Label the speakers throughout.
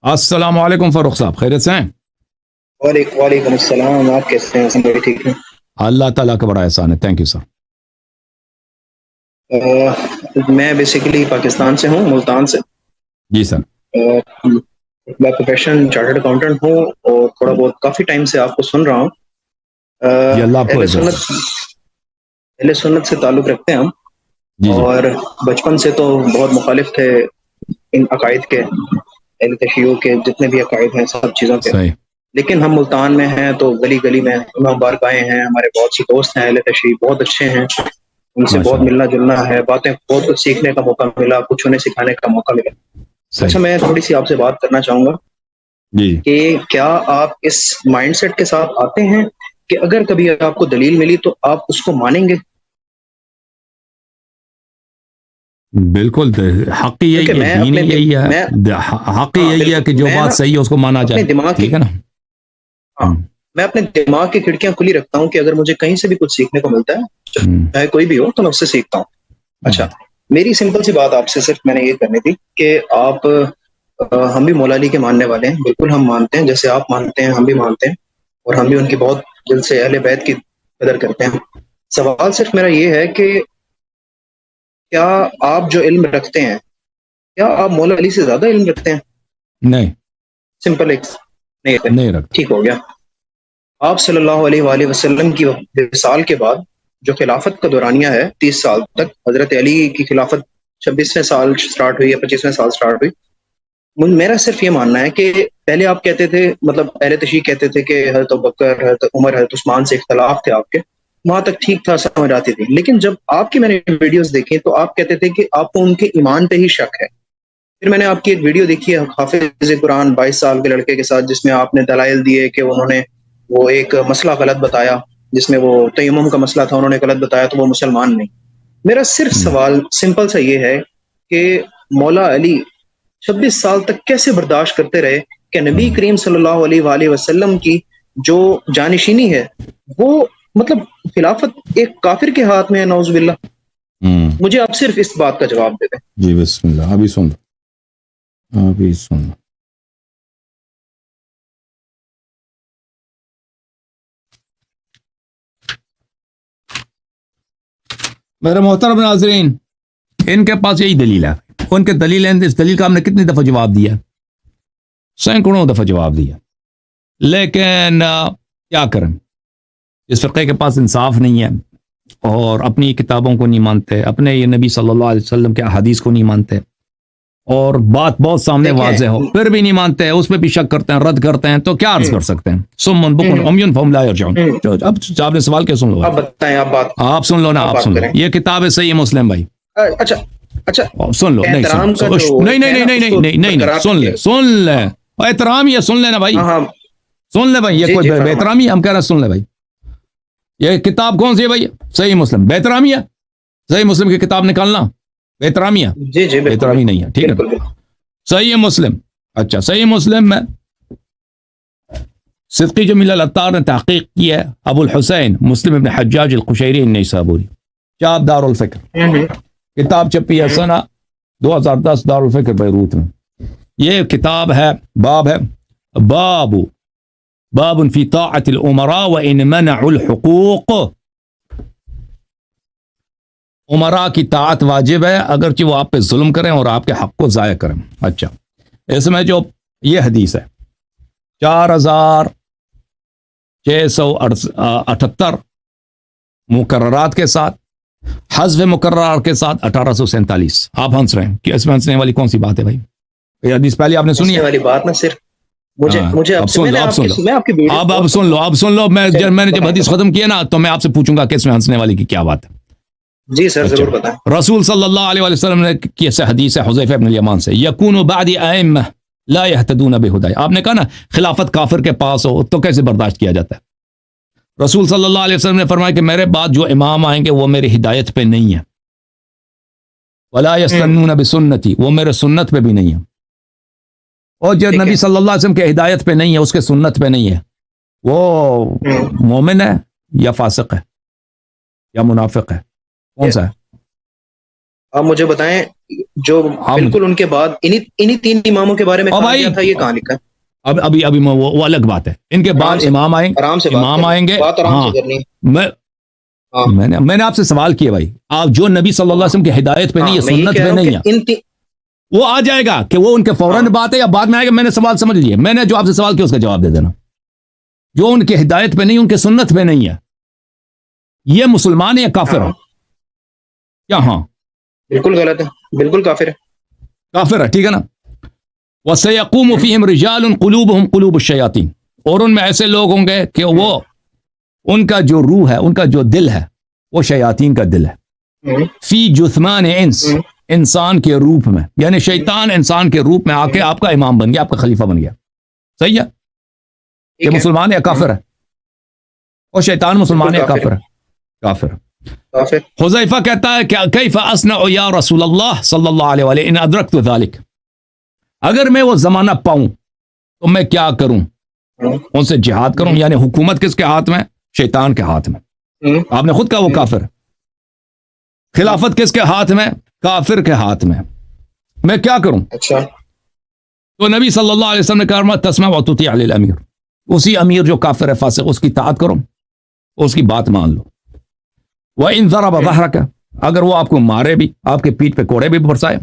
Speaker 1: السلام علیکم فاروق صاحب، خیریت سے ہیں؟
Speaker 2: وعلیکم السلام، آپ کیسے ہیں؟ سب ٹھیک ہیں؟
Speaker 1: اللہ تعالیٰ کا بڑا احسان ہے، تھینک یو سر۔
Speaker 2: میں بیسیکلی پاکستان سے ہوں، ملتان سے۔
Speaker 1: جی سر۔
Speaker 2: میں پروفیشنل چارٹرڈ اکاؤنٹنٹ ہوں اور تھوڑا بہت کافی ٹائم سے آپ کو سن رہا ہوں۔
Speaker 1: جی اللہ آپ کو عزت۔
Speaker 2: اہل سنت سے تعلق رکھتے ہیں ہم،
Speaker 1: جی جی
Speaker 2: اور بچپن سے تو بہت مخالف تھے ان عقائد کے، اہل تشیع کے جتنے بھی عقائد ہیں سب چیزوں کے۔
Speaker 1: صحیح۔
Speaker 2: لیکن ہم ملتان میں ہیں تو گلی گلی میں امام بارگاہیں ہیں، ہمارے بہت سی دوست ہیں اہل تشیع، بہت اچھے ہیں، ان سے
Speaker 1: ماشاء
Speaker 2: بہت
Speaker 1: اللہ۔
Speaker 2: ملنا جلنا ہے، باتیں بہت کچھ سیکھنے کا موقع ملا، کچھ انہیں سکھانے کا موقع ملا۔
Speaker 1: صحیح۔
Speaker 2: اچھا، میں تھوڑی سی آپ سے بات کرنا چاہوں گا
Speaker 1: جی
Speaker 2: کہ کیا آپ اس مائنڈ سیٹ کے ساتھ آتے ہیں کہ اگر کبھی آپ کو دلیل ملی تو آپ اس کو مانیں گے؟
Speaker 1: بالکل، حق یہی
Speaker 2: کیونکہ
Speaker 1: ہے،
Speaker 2: میں
Speaker 1: دین
Speaker 2: اپنے
Speaker 1: یہی ہے، حق یہی ہے کہ جو بات صحیح ہے اس کو مانا
Speaker 2: اپنے
Speaker 1: جائے،
Speaker 2: دماغ کی
Speaker 1: ٹھیک ہے نا؟
Speaker 2: میں اپنے دماغ کی کھڑکیاں کھلی رکھتا ہوں کہ اگر مجھے کہیں سے بھی کچھ سیکھنے کو ملتا ہے، چاہے کوئی بھی ہو، تو میں اس سے سیکھتا ہوں۔ اچھا، میری سمپل سی بات آپ سے صرف میں نے یہ کرنی تھی کہ آپ ہم بھی مولا علی کے ماننے والے ہیں، بالکل ہم مانتے ہیں، جیسے آپ مانتے ہیں ہم بھی مانتے ہیں، اور ہم بھی ان کی بہت دل سے اہل بیت کی قدر کرتے ہیں۔ سوال صرف میرا یہ ہے کہ کیا آپ جو علم رکھتے ہیں، کیا آپ مولا علی سے زیادہ علم رکھتے ہیں؟
Speaker 1: نہیں،
Speaker 2: سمپل ایک نہیں ہے،
Speaker 1: نہیں رکھتا۔
Speaker 2: ٹھیک ہو گیا۔ آپ صلی اللہ علیہ وآلہ وسلم کی وصال کے بعد جو خلافت کا دورانیہ ہے 30 سال تک، حضرت علی کی خلافت 26ویں سال سٹارٹ ہوئی یا 25ویں سال سٹارٹ ہوئی۔ میرا صرف یہ ماننا ہے کہ پہلے آپ کہتے تھے، مطلب اہل تشیع کہتے تھے کہ حضرت ابوبکر، حضرت عمر، حضرت عثمان سے اختلاف تھے آپ کے، وہاں تک ٹھیک تھا، سمجھ آتی تھی۔ لیکن جب آپ کی میں نے ویڈیوز دیکھی تو آپ کہتے تھے کہ آپ کو ان کے ایمان پہ ہی شک ہے۔ پھر میں نے آپ کی ایک ویڈیو دیکھی ہے حافظ قرآن 22 سال کے لڑکے کے ساتھ، جس میں آپ نے دلائل دیے کہ انہوں نے وہ ایک مسئلہ غلط بتایا، جس میں وہ تیمم کا مسئلہ تھا، انہوں نے غلط بتایا تو وہ مسلمان نہیں۔ میرا صرف سوال سمپل سا یہ ہے کہ مولا علی 26 سال تک کیسے برداشت کرتے رہے کہ نبی کریم صلی اللہ علیہ وآلہ وسلم کی جو جانشینی ہے وہ، مطلب خلافت ایک کافر کے ہاتھ میں ہے، نعوذ باللہ۔ مجھے آپ صرف اس بات کا جواب دے دیں۔
Speaker 1: جی بسم اللہ، ابھی سن لو، ابھی سن لو۔ میرے محترم ناظرین، ان کے پاس یہی دلیل ہے، ان کے دلیل ہے، اس دلیل کا ہم نے کتنی دفعہ جواب دیا، سینکڑوں دفعہ جواب دیا، لیکن کیا کریں، اس فرقے کے پاس انصاف نہیں ہے، اور اپنی کتابوں کو نہیں مانتے، اپنے یہ نبی صلی اللہ علیہ وسلم کے احادیث کو نہیں مانتے، اور بات بہت سامنے واضح ہو پھر بھی نہیں مانتے، اس پہ بھی شک کرتے ہیں، رد کرتے ہیں، تو کیا عرض کر سکتے ہیں؟ سمن بکن عمیٌ فہم لا یرجعون۔ اب آپ نے سوال کیا؟ سن لو،
Speaker 2: آپ بتائیں،
Speaker 1: آپ سن لو نا، آپ سن لو، یہ کتاب ہے صحیح مسلم بھائی،
Speaker 2: اچھا
Speaker 1: سن لو، نہیں سن لے، احترام یہ سن لینا بھائی، سن لے بھائی، یہ کوئی بے احترامی؟ ہم کہہ رہے ہیں سن لے بھائی، یہ کتاب کون سی ہے بھائی؟ صحیح مسلم۔ بے احترامی ہے صحیح مسلم کی کتاب نکالنا؟ بے احترامی ہے؟
Speaker 2: جی
Speaker 1: بے احترامی نہیں ہے، ٹھیک ہے نا؟ صحیح مسلم، اچھا صحیح مسلم میں صدقی جمیل العطار نے تحقیق کی ہے، ابو الحسین مسلم ابن حجاج القشیری النیسابوری، چاپ دار الفکر، کتاب چھپی ہے سنہ 2010 دار الفکر بیروت میں۔ یہ کتاب ہے، باب ہے، باب فی طاعت الامراء وان منعوا الحقوق، امراء کی طاعت واجب ہے اگرچہ وہ آپ پہ ظلم کریں اور آپ کے حق کو ضائع کریں۔ اچھا، اس میں جو یہ حدیث ہے 4678 مقررات کے ساتھ، حذف مقررات کے ساتھ 1847۔ آپ ہنس رہے ہیں کہ اس میں ہنسنے والی کون سی بات ہے بھائی؟ یہ حدیث پہلے آپ نے سنی ہے؟
Speaker 2: والی بات نہ صرف مجھے
Speaker 1: اب سن لو، میں نے جب حدیث ختم کیا نا تو میں آپ سے پوچھوں گا کہ اس میں ہنسنے والی کی کیا بات ہے؟
Speaker 2: جی سر، ضرور بتائیں۔
Speaker 1: رسول صلی اللہ علیہ وسلم نے کی حدیث ہے حذیفہ بن الیمان سے، یکون بعدی ائمہ لا یہتدون بہدی، آپ نے کہا نا خلافت کافر کے پاس ہو تو کیسے برداشت کیا جاتا ہے؟ رسول صلی اللہ علیہ وسلم نے فرمایا کہ میرے بعد جو امام آئیں گے وہ میری ہدایت پہ نہیں ہے، ولا یستنون بسنتی، وہ میرے سنت پہ بھی نہیں ہے، اور جو نبی صلی اللہ علیہ وسلم کے ہدایت پہ نہیں ہے، اس کے سنت پہ نہیں ہے، وہ مومن ہے یا فاسق ہے یا منافق ہے؟ کون سا ہے؟
Speaker 2: آپ مجھے بتائیں، جو بالکل ان کے بعد انہی 3 اماموں کے بارے میں کہا گیا تھا، یہ کہاں لکھا ہے؟
Speaker 1: ابھی وہ الگ بات ہے. ان کے بعد امام آئیں گے، امام آئیں گے. میں نے آپ سے سوال کیا بھائی، آپ جو نبی صلی اللہ علیہ وسلم کی ہدایت پہ نہیں ہے، سنت پہ نہیں ہے، وہ آ جائے گا کہ وہ ان کے فوراً بات ہے یا بعد میں آئے گا. میں نے سوال سمجھ لیا، میں نے جو آپ سے سوال کیا اس کا جواب دے دینا. جو ان کی ہدایت پہ نہیں، ان کے سنت پہ نہیں ہے، یہ مسلمان ہے یا کافر ہے؟ کیا ہاں
Speaker 2: بالکل غلط ہے، بالکل کافر ہے،
Speaker 1: کافر ہے. ٹھیک ہے نا. وَسَيَقُومُ فِيهِمْ رِجَالٌ قُلُوبُهُمْ قُلُوبُ الشَّيَاطِينِ، اور ان میں ایسے لوگ ہوں گے کہ وہ ان کا جو روح ہے، ان کا جو دل ہے، وہ شیاطین کا دل ہے. فی جثمان انس، انسان کے روپ میں، یعنی شیطان انسان کے روپ میں آ کے آپ کا امام بن گیا، آپ کا خلیفہ بن گیا. صحیح ہے؟ یہ مسلمان ہے یا کافر ہے؟ اور شیطان مسلمان ہے یا کافر ہے؟ کافر. حذیفہ کہتا ہے کہ کیف اصنع یا رسول اللہ صلی اللہ علیہ وآلہ ان ادرکت ذلک، اگر میں وہ زمانہ پاؤں تو میں کیا کروں؟ ان سے جہاد کروں. یعنی حکومت کس کے ہاتھ میں؟ شیطان کے ہاتھ میں. آپ نے خود کہا وہ کافر. خلافت کس کے ہاتھ میں؟ کافر کے ہاتھ میں. میں کیا کروں؟
Speaker 2: اچھا.
Speaker 1: تو نبی صلی اللہ علیہ وسلم نے کہا تسمع وتطیع للامیر، اسی امیر جو کافر ہے، فاسق، اس کی اطاعت کرو، اس کی بات مان لو. وَإِن ضَرَبَ ظَهْرَكَ، اگر وہ آپ کو مارے بھی، آپ کے پیٹھ پہ کوڑے بھی برسائے،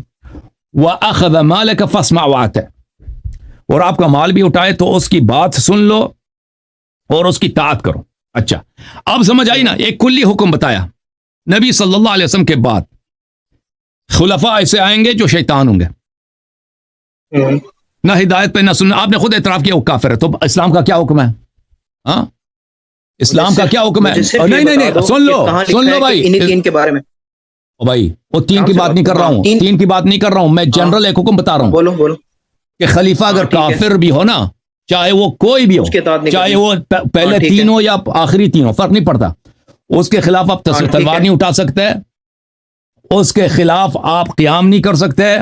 Speaker 1: وَأَخَذَ مَالَكَ فَاسْمَعْ وَأَطِعْ، اور آپ کا مال بھی اٹھائے تو اس کی بات سن لو اور اس کی اطاعت کرو. اچھا، اب سمجھ آئی نا؟ ایک کلی حکم بتایا. نبی صلی اللہ علیہ وسلم کے بعد خلفاء ایسے آئیں گے جو شیطان ہوں گے، نہ ہدایت پہ نہ سننا. آپ نے خود اعتراف کیا وہ کافر ہے، تو اسلام کا کیا حکم ہے؟ ہاں، اسلام کا کیا حکم ہے؟ نہیں، سن لو بھائی،
Speaker 2: انہی 3 کے بارے میں.
Speaker 1: بھائی وہ 3 کی بات نہیں کر رہا ہوں، 3 کی بات نہیں کر رہا ہوں، میں جنرل ایک حکم بتا رہا ہوں.
Speaker 2: بولو.
Speaker 1: کہ خلیفہ اگر کافر بھی ہو نا، چاہے وہ کوئی بھی ہو، چاہے وہ پہلے 3 ہو یا آخری 3 ہو، فرق نہیں پڑتا، اس کے خلاف آپ تلوار نہیں اٹھا سکتے، اس کے خلاف آپ قیام نہیں کر سکتے،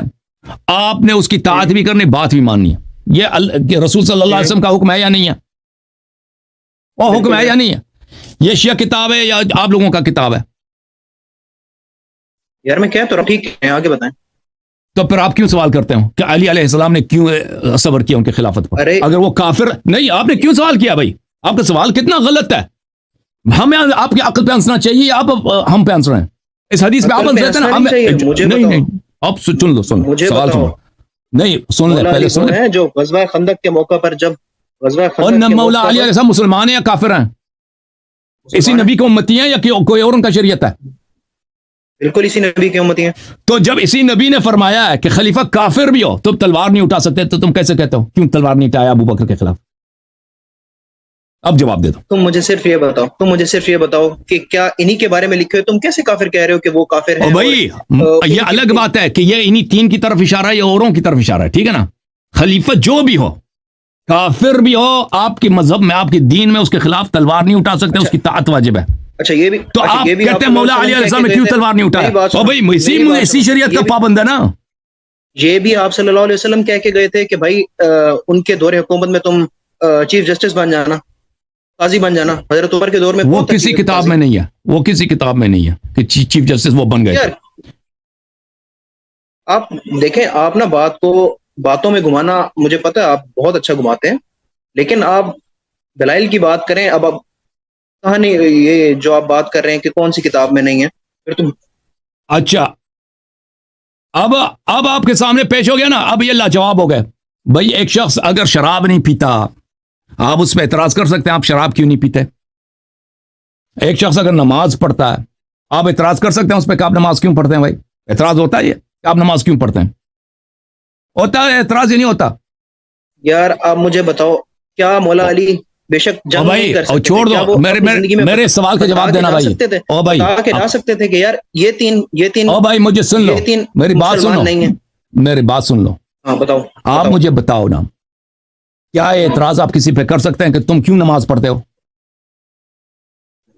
Speaker 1: آپ نے اس کی اطاعت بھی کرنی، بات بھی ماننی ہے. یہ رسول صلی اللہ علیہ وسلم کا حکم ہے یا نہیں ہے؟ وہ حکم ہے یا نہیں ہے؟ یہ شیعہ کتاب ہے یا آپ لوگوں کا کتاب ہے؟
Speaker 2: یار میں کیا تو ٹھیک ہے، آگے بتائیں.
Speaker 1: تو پھر آپ کیوں سوال کرتے ہو کہ علی علیہ السلام نے کیوں صبر کیا ان کی خلافت پر؟ اگر وہ کافر نہیں، آپ نے کیوں سوال کیا بھائی؟ آپ کا سوال کتنا غلط ہے. ہمیں آپ کی عقل پہ ہنسنا چاہیے، آپ ہم پہ ہنس رہے ہیں. اس حدیث پہ آپ ہنس رہے ہیں نا. نہیں، اب سن لو سوال سن لو. نہیں سن لے، پہلے سن لے.
Speaker 2: جو غزوہ خندق کے موقع پر جب غزوہ
Speaker 1: اور مولا علی علیہ السلام مسلمان ہیں یا کافر ہیں؟ اسی نبی کی امتی ہیں یا کوئی اور ان کا شریعت ہے؟
Speaker 2: بالکل اسی نبی کی امتی ہیں. تو
Speaker 1: جب اسی نبی نے فرمایا ہے کہ خلیفہ کافر بھی ہو تم تلوار نہیں اٹھا سکتے، تو تم کیسے کہتے ہو کیوں تلوار نہیں اٹھایا ابو بکر کے خلاف؟ اب جواب دے دو.
Speaker 2: تم مجھے صرف یہ بتاؤ کہ کیا انہی کے بارے میں لکھے ہو؟ تم کیسے کافر کہہ رہے ہو کہ وہ کافر ہیں؟
Speaker 1: بھائی یہ الگ بات ہے کہ یہ انہی 3 کی طرف اشارہ ہے یا اوروں کی طرف اشارہ ہے. ٹھیک ہے نا؟ خلیفہ جو بھی ہو، کافر بھی ہو، آپ کے مذہب میں، آپ کے دین میں اس کے خلاف تلوار نہیں اٹھا سکتے، اس کی اطاعت واجب ہے.
Speaker 2: اچھا یہ بھی
Speaker 1: تو آپ کہتے ہیں مولا علی علیہ السلام نے کیوں تلوار نہیں اٹھایا؟ او بھائی اسی شریعت کا پابند ہے نا.
Speaker 2: یہ بھی آپ صلی اللہ علیہ وسلم کہہ کے گئے تھے کہ بھائی ان کے دور حکومت میں تم چیف جسٹس بن جانا، قاضی بن جانا. حضرت عمر کے دور میں
Speaker 1: وہ کسی کتاب میں نہیں ہے، وہ کسی کتاب میں نہیں ہے کہ چیف جسٹس وہ بن گئے.
Speaker 2: آپ دیکھیں، آپ نا باتوں میں گھمانا مجھے پتہ ہے آپ بہت اچھا گھماتے ہیں، لیکن آپ دلائل کی بات کریں. اب کہاں نہیں یہ جو آپ بات کر رہے ہیں کہ کون سی کتاب میں نہیں ہے پھر تم.
Speaker 1: اچھا اب آپ کے سامنے پیش ہو گیا نا، اب یہ لاجواب ہو گئے. بھائی ایک شخص اگر شراب نہیں پیتا، آپ اس پہ اعتراض کر سکتے ہیں آپ شراب کیوں نہیں پیتے. ایک شخص اگر نماز پڑھتا ہے، آپ اعتراض کر سکتے ہیں اس پہ کہ آپ نماز کیوں پڑھتے ہیں. بھائی اعتراض ہوتا ہے یہ کہ آپ نماز کیوں پڑھتے ہیں؟ ہوتا ہے اعتراض، یہ نہیں ہوتا.
Speaker 2: یار آپ مجھے بتاؤ، کیا مولا علی بے شک جنگ نہیں کر سکتے؟
Speaker 1: چھوڑ دو، میرے سوال کا جواب دینا بھائی. او بھائی
Speaker 2: بتا کے جا سکتے تھے کہ یار یہ تین
Speaker 1: او بھائی مجھے سن لو، میری بات سن لو، میری بات سن لو.
Speaker 2: ہاں بتاؤ.
Speaker 1: آپ مجھے بتاؤ نا، کیا اعتراض آپ کسی پہ کر سکتے ہیں کہ تم کیوں نماز پڑھتے ہو؟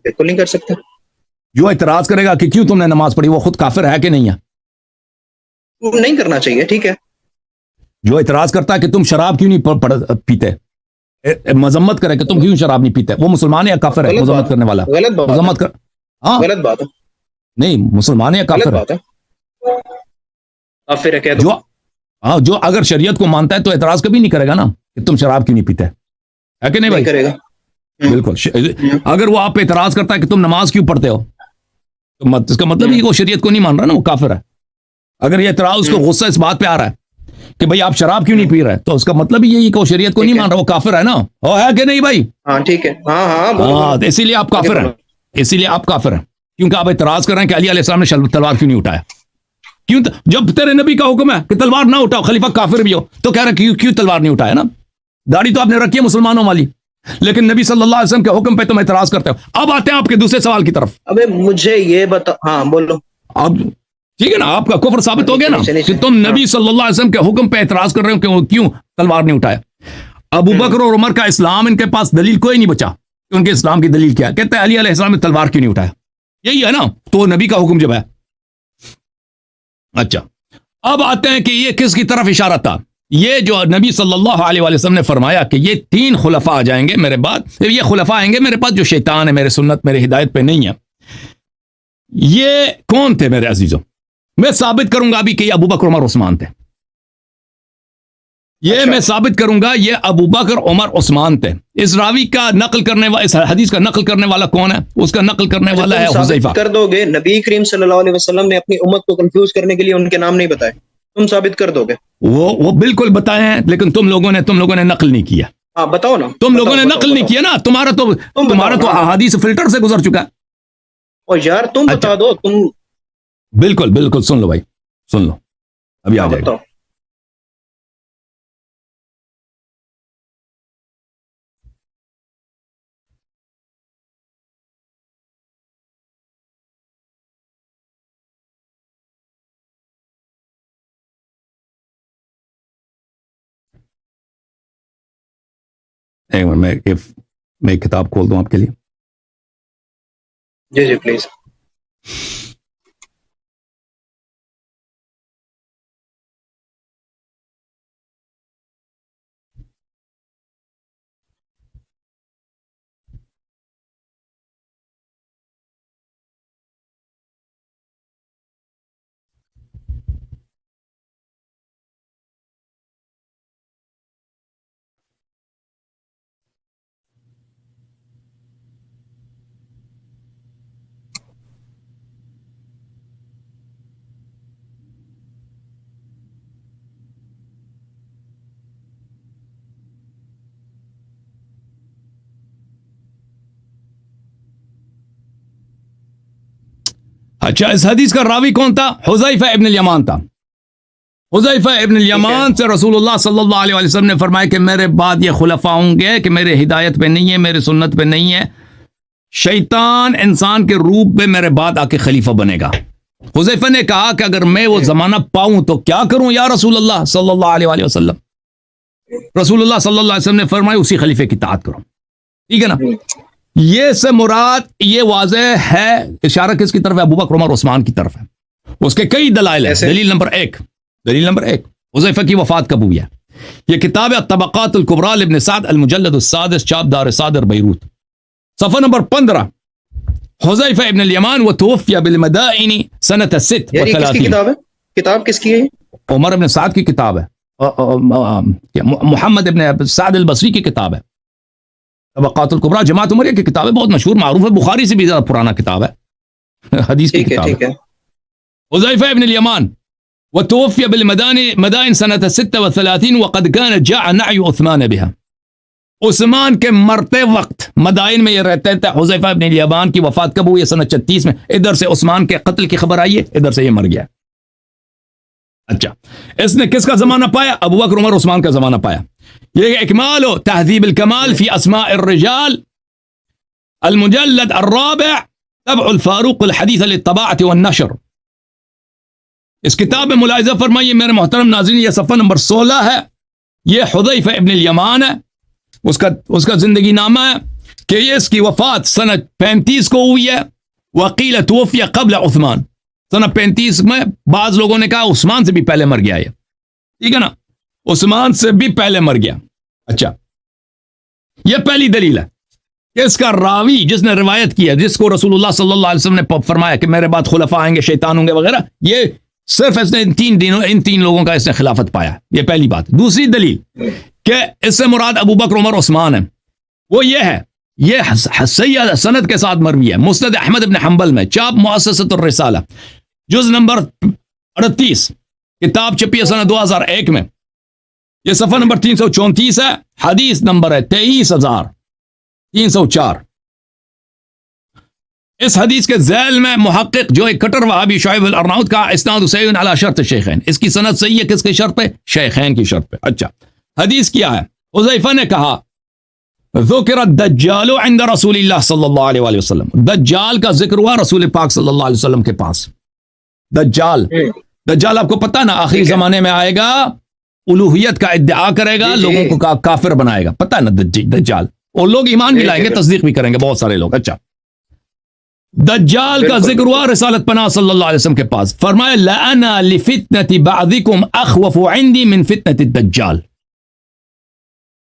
Speaker 2: بالکل نہیں کر سکتے.
Speaker 1: جو اعتراض کرے گا کہ کیوں تم نے نماز پڑھی، وہ خود کافر ہے کہ نہیں ہے؟
Speaker 2: نہیں کرنا چاہیے، ٹھیک ہے.
Speaker 1: جو اعتراض کرتا ہے کہ تم شراب کیوں نہیں پیتے، مذمت کرے کہ تم کیوں شراب نہیں پیتے، وہ مسلمان ہے یا کافر ہے؟ مذمت کرنے والا مذمت کر، ہاں
Speaker 2: غلط بات ہے.
Speaker 1: نہیں مسلمان ہے یا کافر ہے؟
Speaker 2: اب پھر کہہ دو
Speaker 1: جو ہاں جو اگر شریعت کو مانتا ہے تو اعتراض کبھی نہیں کرے گا نا کہ تم شراب کیوں نہیں پیتے ہے کہ نہیں بھائی؟
Speaker 2: کرے گا.
Speaker 1: بالکل. اگر وہ آپ پہ اعتراض کرتا ہے کہ تم نماز کیوں پڑھتے ہو تو اس کا مطلب یہ کہ وہ شریعت کو نہیں مان رہا نا، وہ کافر ہے. اگر یہ اعتراض اس کو غصہ اس بات پہ آ رہا ہے کہ بھائی آپ شراب کیوں نہیں پی رہے، تو اس کا مطلب یہی ہے کہ وہ شریعت کو نہیں مان رہا، وہ کافر ہے نا. وہ ہے کہ نہیں بھائی؟
Speaker 2: ہاں ٹھیک ہے. ہاں
Speaker 1: ہاں اسی لیے آپ کافر ہیں، اسی لیے آپ کافر ہیں کیونکہ آپ اعتراض کر رہے ہیں کہ علی علیہ السلام نے تلوار کیوں نہیں اٹھایا. کیوں؟ جب تیرے نبی کا حکم ہے کہ تلوار نہ اٹھاؤ، خلیفہ کافر بھی ہو تو کہہ رہے ہیں کیوں تلوار نہیں اٹھایا نا؟ داڑھی تو آپ نے رکھی ہے مسلمانوں والی، لیکن نبی صلی اللہ علیہ وسلم کے حکم پہ تم اعتراض کرتے ہو. اب آتے ہیں آپ کے دوسرے سوال کی طرف.
Speaker 2: ابے مجھے یہ بتا. ہاں بولو.
Speaker 1: اب ٹھیک ہے نا، آپ کا کفر ثابت ہو گیا نا کہ تم نبی صلی اللہ علیہ وسلم کے حکم پہ اعتراض کر رہے ہو کہ وہ کیوں تلوار نہیں اٹھایا. ابو بکر اور عمر کا اسلام ان کے پاس دلیل کوئی نہیں بچا کہ ان کے اسلام کی دلیل کیا ہے. کہتے ہیں علی علیہ السلام نے تلوار کیوں نہیں اٹھایا. یہی ہے نا، تو نبی کا حکم جب ہے. اچھا اب آتے ہیں کہ یہ کس کی طرف اشارہ تھا. یہ جو نبی صلی اللہ علیہ وسلم نے فرمایا کہ یہ 3 خلفاء آ جائیں گے میرے بعد، یہ خلفاء آئیں گے میرے پاس جو شیطان ہے، میرے سنت میرے ہدایت پہ نہیں ہے. یہ کون تھے میرے عزیزوں؟ میں ثابت کروں گا ابھی کہ یہ ابو بکر عمر عثمان تھے. یہ میں ثابت کروں گا یہ ابو بکر عمر عثمان تھے. اس راوی کا نقل کرنے والا، اس حدیث کا نقل کرنے والا کون ہے؟ اس کا نقل کرنے والا ہے حذیفہ.
Speaker 2: کر دو گے نبی کریم صلی اللہ علیہ وسلم نے اپنی امت کو کنفیوز کرنے کے لیے ان کے نام نہیں بتائے، تم ثابت کر دو گے.
Speaker 1: وہ بالکل بتائے ہیں، لیکن تم لوگوں نے نقل نہیں کیا.
Speaker 2: ہاں بتاؤ نا.
Speaker 1: تم لوگوں نے نقل نہیں کیا نا. تمہارا تو احادیث فلٹر سے گزر چکا ہے.
Speaker 2: اور یار تم بتا دو. تم
Speaker 1: بالکل سن لو بھائی، سن لو ابھی آ جائے گا. میں ایک کتاب کھول دوں آپ کے لیے.
Speaker 2: جی پلیز.
Speaker 1: اچھا اس حدیث کا راوی کون تھا؟ حذیفہ ابن الیمان تھا. حذیفہ ابن الیمان سے رسول اللہ صلی اللہ علیہ وسلم نے فرمایا کہ میرے بعد یہ خلفاء ہوں گے کہ میرے ہدایت پہ نہیں ہے، میرے سنت پہ نہیں ہے، شیطان انسان کے روپ میں میرے بعد آ کے خلیفہ بنے گا. حذیفہ نے کہا کہ اگر میں وہ زمانہ پاؤں تو کیا کروں یا رسول اللہ صلی اللہ علیہ وسلم. رسول اللہ صلی اللہ علیہ وسلم نے فرمایا اسی خلیفے کی اطاعت کرو. ٹھیک ہے نا. یہ سے مراد یہ واضح ہے، اشارہ کس کی طرف ہے؟ ابو بکر عمر عثمان کی طرف ہے. اس کے کئی دلائل ہیں. دلیل نمبر ایک حذیفہ کی وفات کب ہوئی ہے. یہ کتاب ہے الطبقات الکبریٰ لابن سعد المجلد السادس، چاپ دار صادر بیروت، صفحہ نمبر 15. حذیفہ ابن الیمان وتوفی بالمدائن سنۃ 36.
Speaker 2: کتاب کس کی ہے؟
Speaker 1: عمر ابن سعد کی کتاب ہے، محمد ابن سعد البصری کی کتاب ہے. طبقات الکبریٰ جماعت عمریہ کی کتاب ہے، بہت مشہور معروف ہے، بخاری سے بھی زیادہ پرانا کتاب ہے، حدیث کی کتاب ہے. حذیفہ ابن الیمان وتوفی بالمدائن سنۃ 36 وقد كان جاء نعي عثمان بها. عثمان کے مرتے وقت مدائن میں یہ رہتے تھے. حذیفہ ابن الیمان کی وفات کب ہوئی ہے؟ سنہ 36 میں. ادھر سے عثمان کے قتل کی خبر آئی ہے، ادھر سے یہ مر گیا. اچھا اس نے کس کا زمانہ پایا؟ ابو بکر عمر عثمان کا زمانہ پایا. یہ اکمال و تہذیب الکمال فی اسماء الرجال المجلد الرابع طبع الفاروق الحدیث للطباعة والنشر. اس کتاب میں ملاحظہ فرمائیے میرے محترم ناظرین، یہ صفحہ نمبر 16 ہے. یہ حذیفہ ابن الیمان ہے، اس کا زندگی نامہ ہے کہ یہ اس کی وفات سنہ 35 کو ہوئی ہے. وقیل توفی قبل عثمان. سنہ 35 میں بعض لوگوں نے کہا عثمان سے بھی پہلے مر گیا. یہ ٹھیک ہے نا، عثمان سے بھی پہلے مر گیا. اچھا یہ پہلی دلیل ہے کہ اس کا راوی جس نے روایت کیا، جس کو رسول اللہ صلی اللہ علیہ وسلم نے فرمایا کہ میرے بعد خلفاء آئیں گے، شیطان ہوں گے وغیرہ، یہ صرف اس نے ان تین لوگوں کا اس نے خلافت پایا. یہ پہلی بات. دوسری دلیل کہ اس سے مراد ابو بکر عمر عثمان ہے، وہ یہ ہے، یہ صحیح سند کے ساتھ مروی ہے مسند احمد ابن حنبل میں، چاپ مؤسسۃ الرسالہ، جز نمبر 38، کتاب چھپی ہے سنہ 2001 میں. یہ صفحہ نمبر 334 ہے، حدیث نمبر ہے 23,304. اس حدیث کے ذیل میں محقق جو ایک کٹر وہابی شعیب الارناؤط کا اسناد صحیح علی شرط شیخین، اس کی سند صحیح ہے کس کی شرط پہ؟ شیخین کی شرط پہ. اچھا حدیث کیا ہے؟ حذیفہ نے کہا ذکر الدجال عند رسول اللہ صلی اللہ علیہ وآلہ وسلم، دجال کا ذکر ہوا رسول پاک صلی اللہ علیہ وسلم کے پاس. دجال آپ کو پتہ نا آخری زمانے میں آئے گا، الوہیت کا ادعا کرے گا، لوگوں کو کافر بنائے گا، پتہ نا دجال، اور لوگ ایمان بھی لائیں گے، تصدیق بھی کریں گے بہت سارے لوگ. اچھا دجال کا ذکر ہوا رسالت پناہ صلی اللہ علیہ وسلم کے پاس، فرمایا لَأَنَا لِفِتْنَةِ بَعْضِكُمْ أَخْوَفُ عِنْدِي مِنْ فِتْنَةِ الدَّجَّالِ.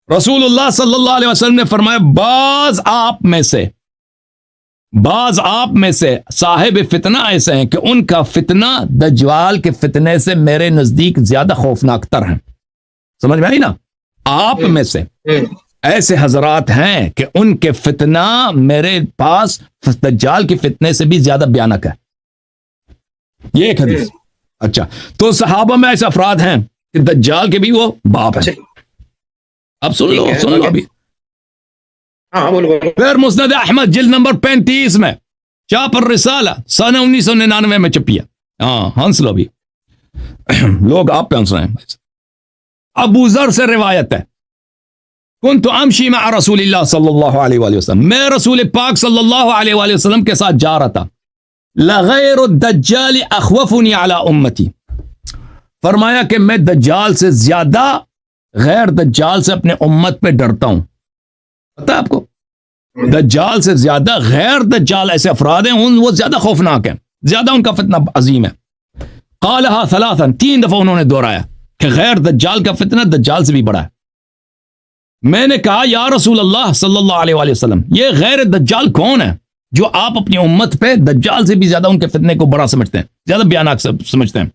Speaker 1: رسول اللہ صلی اللہ علیہ وسلم نے فرمایا بعض آپ میں سے صاحب فتنہ ایسے ہیں کہ ان کا فتنہ دجال کے فتنے سے میرے نزدیک زیادہ خوفناک تر ہیں. سمجھ میں آئی نا؟ آپ میں سے ایسے حضرات ہیں کہ ان کے فتنہ میرے پاس دجال کے فتنے سے بھی زیادہ بھیانک ہے. یہ ایک حدیث. اچھا تو صحابہ میں ایسے افراد ہیں کہ دجال کے بھی وہ باپ ہیں. اب سن لو ابھی. پھر مسند احمد جلد نمبر 35 میں چاپ الرسالہ سنہ 1999 میں چھپی ہے. ہاں ہنس لو ابھی لوگ آپ پہ ہنس رہے ہیں. ابو ذر سے روایت ہے کنت امشی مع رسول اللہ صلی اللہ علیہ وآلہ وسلم، میں رسول پاک صلی اللہ علیہ وآلہ وسلم کے ساتھ جا رہا تھا. لغیر الدجال اخوفنی علی امتی، فرمایا کہ میں دجال سے زیادہ غیر دجال سے اپنے امت پہ ڈرتا ہوں. پتہ ہے آپ کو دجال سے زیادہ غیر دجال ایسے افراد ہیں وہ زیادہ خوفناک ہیں، زیادہ ان کا فتنہ عظیم ہے. قالها ثلاثا، 3 دفعہ انہوں نے دہرایا کہ غیر دجال کا فتنہ دجال سے بھی بڑا ہے. میں نے کہا یا رسول اللہ صلی اللہ علیہ وآلہ وسلم یہ غیر دجال کون ہے جو آپ اپنی امت پہ دجال سے بھی زیادہ ان کے فتنے کو بڑا سمجھتے ہیں، زیادہ بیانات سمجھتے ہیں؟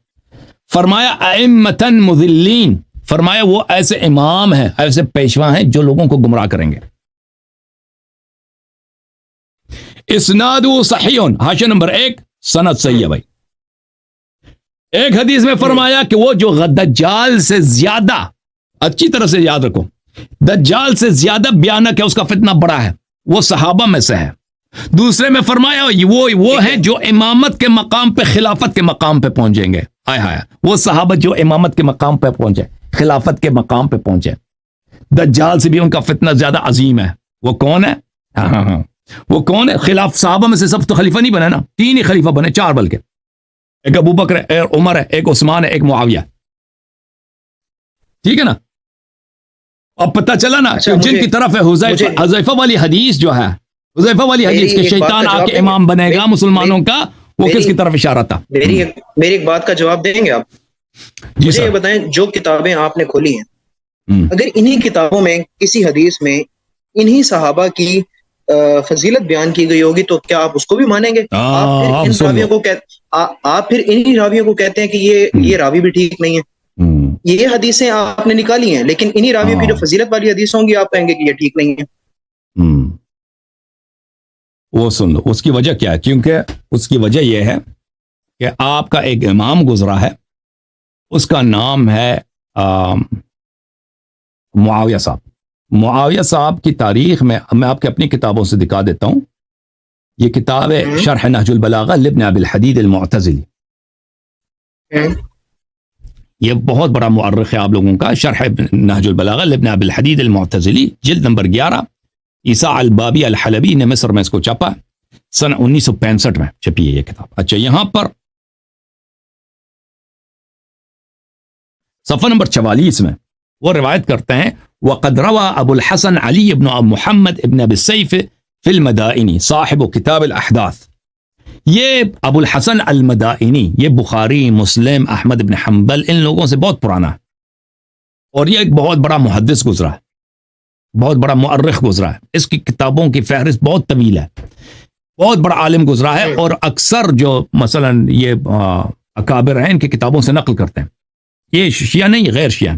Speaker 1: فرمایا ائمۃ مضلین، فرمایا وہ ایسے امام ہیں، ایسے پیشوا ہیں جو لوگوں کو گمراہ کریں گے. اسناد صحیح، حاشیہ نمبر 1، سند صحیح ہے بھائی. ایک حدیث میں فرمایا کہ وہ جو دجال سے زیادہ، اچھی طرح سے یاد رکھو، دجال سے زیادہ بیانک ہے، اس کا فتنہ بڑا ہے، وہ صحابہ میں سے ہے. دوسرے میں فرمایا وہ ہیں جو امامت کے مقام پہ، خلافت کے مقام پہ پہنچیں گے. وہ صحابہ جو امامت کے مقام پہ پہنچے، خلافت کے مقام پہ پہنچے. دجال سے بھی ان کا فتنہ زیادہ عظیم ہے. وہ کون ہے؟ وہ کون ہے؟ خلاف صحابہ میں سے سب تو خلیفہ نہیں بنے نا، 3 ہی خلیفہ بنے، 4 بلکہ، ایک ابو بکر ہے، ایک عمر ہے، ایک عثمان ہے، ایک معاویہ. ٹھیک ہے نا؟ اب پتہ چلا نا جن کی طرف ہے حذیفہ والی حدیث جو ہے، حذیفہ والی حدیث کہ شیطان آ کے امام بنے گا مسلمانوں کا، وہ کس کی طرف اشارہ تھا؟
Speaker 2: میری ایک بات کا جواب دیں گے آپ؟ مجھے یہ بتائیں، جو کتابیں آپ نے کھولی ہیں، اگر انہی کتابوں میں کسی حدیث میں انہی صحابہ کی فضیلت بیان کی گئی ہوگی تو کیا آپ اس کو بھی مانیں گے؟ آپ پھر انہی راویوں کو کہتے ہیں کہ یہ راوی بھی ٹھیک نہیں ہے. یہ حدیثیں آپ نے نکالی ہیں، لیکن انہی راویوں کی جو فضیلت والی حدیث ہوں گی آپ کہیں گے کہ یہ ٹھیک نہیں ہے.
Speaker 1: وہ سن لو اس کی وجہ کیا ہے. کیونکہ اس کی وجہ یہ ہے کہ آپ کا ایک امام گزرا ہے، اس کا نام ہے معاویہ صاحب. معاویہ صاحب کی تاریخ میں آپ کے اپنی کتابوں سے دکھا دیتا ہوں. یہ کتاب ہے شرح نہج البلاغہ لابن ابی الحدید المعتزلی. یہ بہت بڑا مؤرخ ہے آپ لوگوں کا. شرح نہج البلاغہ لابن ابی الحدید المعتزلی، جلد نمبر 11، عیسیٰ البابی الحلبی نے مصر میں اس کو چھاپا، سن 1965 میں چھپی ہے یہ کتاب. اچھا یہاں پر صفحہ نمبر 44 میں وہ روایت کرتے ہیں وقد روى ابو الحسن علی ابن محمد ابن ابی السیف فی المدائنی صاحب کتاب الاحداث. یہ ابو الحسن المدائنی یہ بخاری، مسلم، احمد ابن حنبل ان لوگوں سے بہت پرانا ہے، اور یہ ایک بہت بڑا محدث گزرا ہے، بہت بڑا مؤرخ گزرا ہے. اس کی کتابوں کی فہرست بہت طویل ہے، بہت بڑا عالم گزرا ہے. اور اکثر جو مثلا یہ اکابر ہیں ان کی کتابوں سے نقل کرتے ہیں. یہ شیعہ نہیں غیر شیعہ.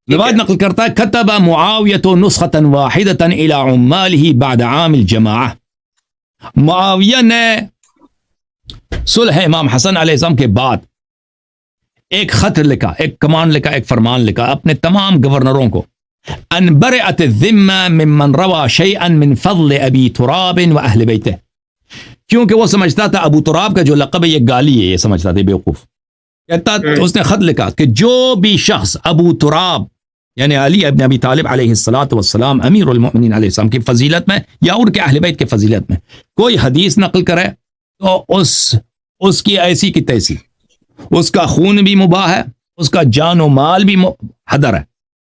Speaker 1: روایت نقل کرتا ہے كتب معاویة نسخة واحدة الى عماله بعد عام الجماعة. معاویہ نے صلح امام حسن علیہ السلام کے بعد ایک خط لکھا, ایک کمان لکھا, ایک فرمان لکھا اپنے تمام گورنروں کو, ان برئت الذمہ ممن روى شيئا من فضل ابی تراب واہل بیتہ, کیونکہ وہ سمجھتا تھا ابو تراب کا جو لقب ہے یہ گالی ہے, یہ سمجھتا تھا بیوقوف. کہتا اس نے خط لکھا کہ جو بھی شخص ابو تراب یعنی علی ابن ابی طالب علیہ الصلوۃ والسلام امیر المؤمنین علیہ السلام کی فضیلت میں یا ان کے اہل بیت کی فضیلت میں کوئی حدیث نقل کرے تو اس کی ایسی کی تیسی, اس کا خون بھی مباح ہے, اس کا جان و مال بھی حدر ہے,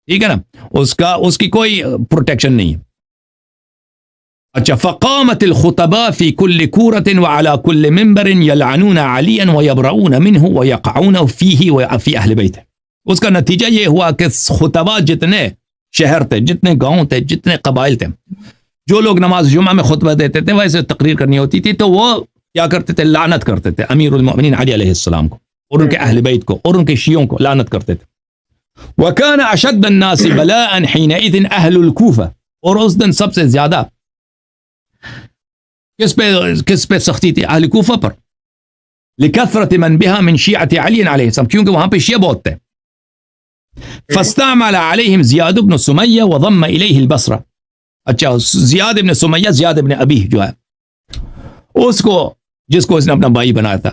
Speaker 1: ٹھیک ہے نا, اس کی کوئی پروٹیکشن نہیں ہے. اچھا, فقامت الخطباء في كل كورة وعلى كل منبر يلعنون عليا ويبرؤون منه ويقعون فيه وفي اهل بيته. اس کا نتیجہ یہ ہوا کہ خطباء جتنے شہر تھے, جتنے گاؤں تھے, جتنے قبائل تھے, جو لوگ نماز جمعہ میں خطبہ دیتے تھے ویسے تقریر کرنی ہوتی تھی تو وہ کیا کرتے تھے, لعنت کرتے تھے امیر المؤمنین علی علیہ السلام کو اور ان کے اہل بیت کو اور ان کے شیعوں کو لعنت کرتے تھے. وكان اشد الناس بلاء حينئذ اهل الكوفة, اور اس دن سب سے زیادہ کس پہ سختی تھی, اہل کوفہ پر, لکثرت من بها من شیعۃ علی علیہ السلام, کیونکہ وہاں پہ شیعہ بہت تھے. فاستعمل عليهم زیاد بن سمیہ وضم الیہ البصرہ. اچھا, زیاد بن سمیہ زیاد بن ابی جو ہے اس کو, جس کو اس نے اپنا بھائی بنایا تھا,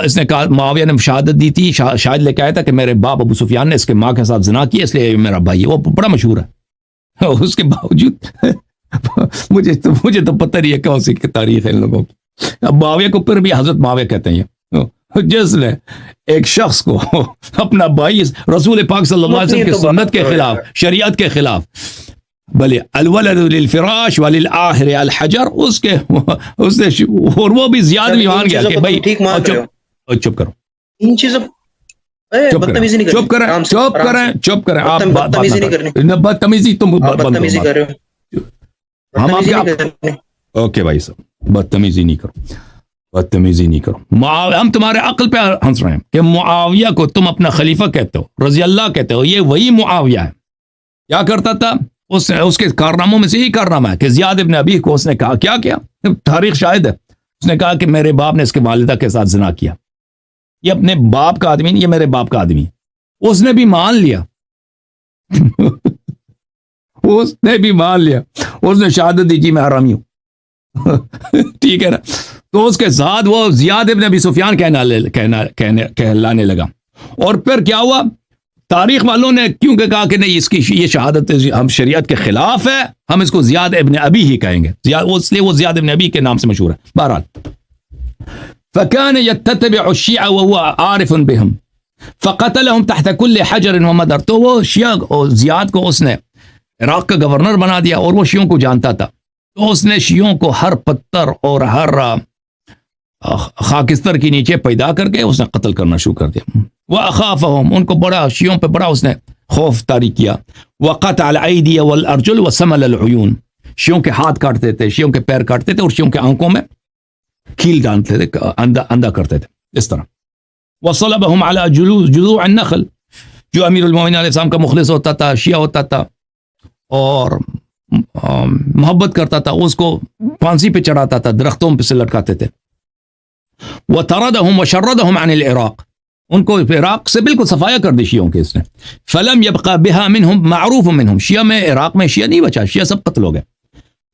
Speaker 1: اس نے کہا معاویہ نے شہادت دی تھی, شاہد لے کے آیا تھا کہ میرے باپ ابو سفیان نے اس کے ماں کے ساتھ زنا کیا اس لیے میرا بھائی ہے. وہ بڑا مشہور ہے, اس کے باوجود مجھے تو پتہ نہیں ہے کون سی تاریخ ہے ان لوگوں کی. معاویہ کو پھر بھی حضرت معاویہ کہتے ہیں, جس نے ایک شخص کو اپنا بھائی رسول پاک صلی اللہ علیہ وسلم کی سنت کے خلاف, شریعت کے خلاف, بلے الولد للفراش وللآخر الحجر, اس نے اور وہ بھی زیادہ ایمان گیا کہ بھائی چپ کرو,
Speaker 2: ان چیزوں
Speaker 1: چپ کریں آپ بدتمیزی تم
Speaker 2: بدتمیزی کر رہے ہو,
Speaker 1: ہم آپ اوکے بھائی صاحب بدتمیزی نہیں کرو. ہم تمہارے عقل پہ ہنس رہے ہیں کہ معاویہ کو تم اپنا خلیفہ کہتے ہو, رضی اللہ کہتے ہو, یہ وہی معاویہ ہے. کیا کرتا تھا اس کے کارناموں میں سے یہی کارنامہ ہے کہ زیاد ابن ابی کو اس نے کہا, کیا تاریخ شاہد ہے, اس نے کہا کہ میرے باپ نے اس کے والدہ کے ساتھ زنا کیا. یہ اپنے باپ کا آدمی نہیں, یہ میرے باپ کا آدمی. اس نے بھی مان لیا اس نے شہادت دی جی میں حرامی ہوں. ٹھیک ہے نا, تو اس کے ساتھ وہ زیاد ابن ابی سفیان کہلانے لگا. اور پھر کیا ہوا, تاریخ والوں نے کیونکہ کہا کہ نہیں اس کی یہ شہادت ہم شریعت کے خلاف ہے, ہم اس کو زیاد ابن ابی ہی کہیں گے, اس لیے وہ زیاد ابن ابی کے نام سے مشہور ہے. بہرحال فكان يتتبع الشيعة وهو عارف بهم فقتلهم تحت كل حجر ومدر. تو وہ شیعہ زیاد کو اس نے عراق کا گورنر بنا دیا اور وہ شیعوں کو جانتا تھا, تو اس نے شیعوں کو ہر پتھر اور ہر خاکستر کے نیچے پیدا کر کے اس نے قتل کرنا شروع کر دیا. وَأَخَافَهُمْ, ان کو بڑا شیعوں پہ بڑا اس نے خوف طاری کیا. وَقَطَعَ الْأَيْدِيَ وَالْأَرْجُلَ وَسَمَلَ الْعُيُونَ, شیعوں کے ہاتھ کاٹتے تھے, شیعوں کے پیر کاٹتے تھے اور شیعوں کے آنکھوں میں کھیل ڈالتے تھے, اندھا کرتے تھے اس طرح. وَصَلَبَهُمْ عَلَى جُذُوعِ النَّخْلِ, جو امیر المومنین علیہ السلام کا مخلص ہوتا تھا, شیعہ ہوتا تھا اور محبت کرتا تھا, اس کو پھانسی پہ چڑھاتا تھا, درختوں پہ سے لٹکاتے تھے. وَطَرَدَهُمْ وَشَرَّدَهُمْ عَنِ الْعِرَاقِ, ان کو عراق سے بالکل صفایا کر دی شیعوں کے اس نے. فَلَمْ يَبْقَى بِهَا مِنْهُمْ معروف منهم, شیعہ میں عراق میں شیعہ نہیں بچا, شیعہ سب قتل ہو گئے.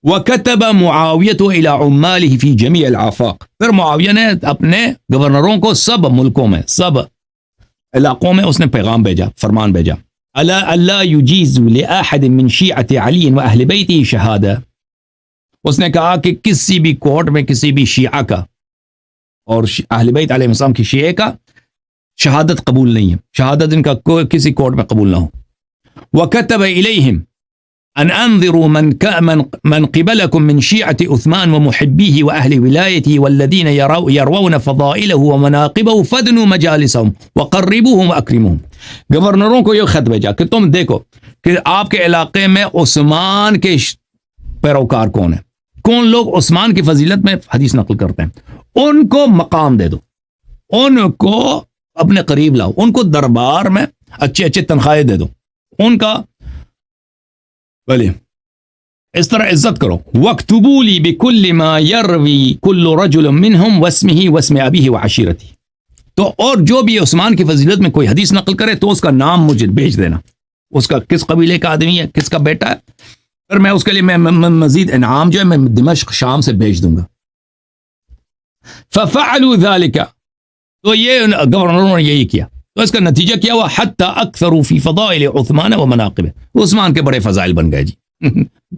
Speaker 1: وَكَتَبَ مُعَاوِيَةُ إِلَى عُمَّالِهِ فِي جَمِيعِ الْآفَاقِ, پھر معاویہ نے اپنے گورنروں کو سب ملکوں میں, سب علاقوں میں اس نے پیغام بھیجا, فرمان بھیجا. أَلَا أَلَّا يُجِيزُ لِأَحَدٍ مِّن شِيعَةِ عَلِيٍّ وَأَهْلِ بَيْتِهِ شَهَادَةً, اس نے کہا کہ کسی بھی کورٹ میں کسی بھی شیعہ کا اور اہل بیت علیہ السلام کی شیعہ کا شہادت قبول نہیں ہے, شہادت ان کا کسی کورٹ میں قبول نہ ہو. وَكَتَبَ إِلَيْهِمْ أَنْ أَنذِرُوا مَنْ قِبَلَكُمْ مِنْ شِيعَةِ عُثْمَانَ وَمُحِبِّيهِ وَأَهْلِ وِلَايَتِهِ وَالَّذِينَ يَرَوْنَ فَضَائِلَهُ وَمَنَاقِبَهُ فَادْنُوا مَجَالِسَهُمْ وَقَرِّبُوهُمْ وَأَكْرِمُوهُمْ. گورنروں کو یہ خط بھیجا کہ تم دیکھو کہ آپ کے علاقے میں عثمان کے پیروکار کون ہیں, کون لوگ عثمان کی فضیلت میں حدیث نقل کرتے ہیں, ان کو مقام دے دو, ان کو اپنے قریب لاؤ، ان کو دربار میں اچھے اچھے تنخواہیں دے دو، ان کا بھلے اس طرح عزت کرو. وَاكْتُبُوا لِي بِكُلِّ مَا يَرْوِي كُلُّ رَجُلٍ مِّنْهُمْ وَاسْمِهِ وَاسْمِ أَبِيهِ وَعَشِيرَتِهِ. تو اور جو بھی عثمان کی فضیلت میں کوئی حدیث نقل کرے تو اس کا نام مجھے بھیج دینا، اس کا کس قبیلے کا آدمی ہے، کس کا بیٹا ہے، پھر میں اس کے لیے میں مزید انعام جو ہے میں دمشق شام سے بھیج دوں گا. فَفَعَلُوا ذَلِكَ، تو یہ گورنروں نے یہی کیا. تو اس کا نتیجہ کیا ہوا؟ حتی اکثروا فی فضائل عثمان و مناقبہ، عثمان کے بڑے فضائل بن گئے جی.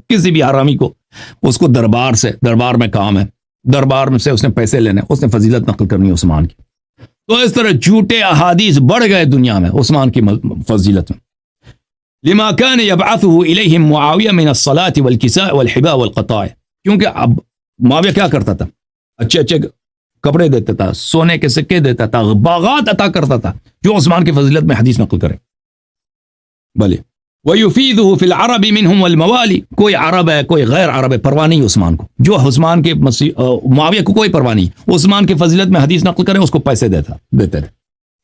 Speaker 1: کسی بھی حرامی کو اس کو دربار میں کام ہے، دربار میں سے اس نے پیسے لینے، اس نے فضیلت نقل کرنی عثمان کی. تو اس طرح جھوٹے احادیث بڑھ گئے دنیا میں عثمان کی فضیلت میں. لما كان يبعثه اليهم معاویہ من الصلاة والكساء والحباء والقطاع، کیونکہ اب معاویہ کیا کرتا تھا؟ اچھے اچھے کپڑے دیتا تھا، سونے کے سکے دیتا تھا، باغات عطا کرتا تھا جو عثمان کی فضیلت میں حدیث نقل کرے. بھلے وَيُفِيدُهُ فِي الْعَرَبِ مِنْهُمْ وَالْمَوَالِ، کوئی عرب ہے کوئی غیر عرب ہے، پرواہ نہیں عثمان کو. جو عثمان کے معاویہ کو کوئی پرواہ نہیں، عثمان کی فضیلت میں حدیث نقل کرے اس کو پیسے دیتے تھے،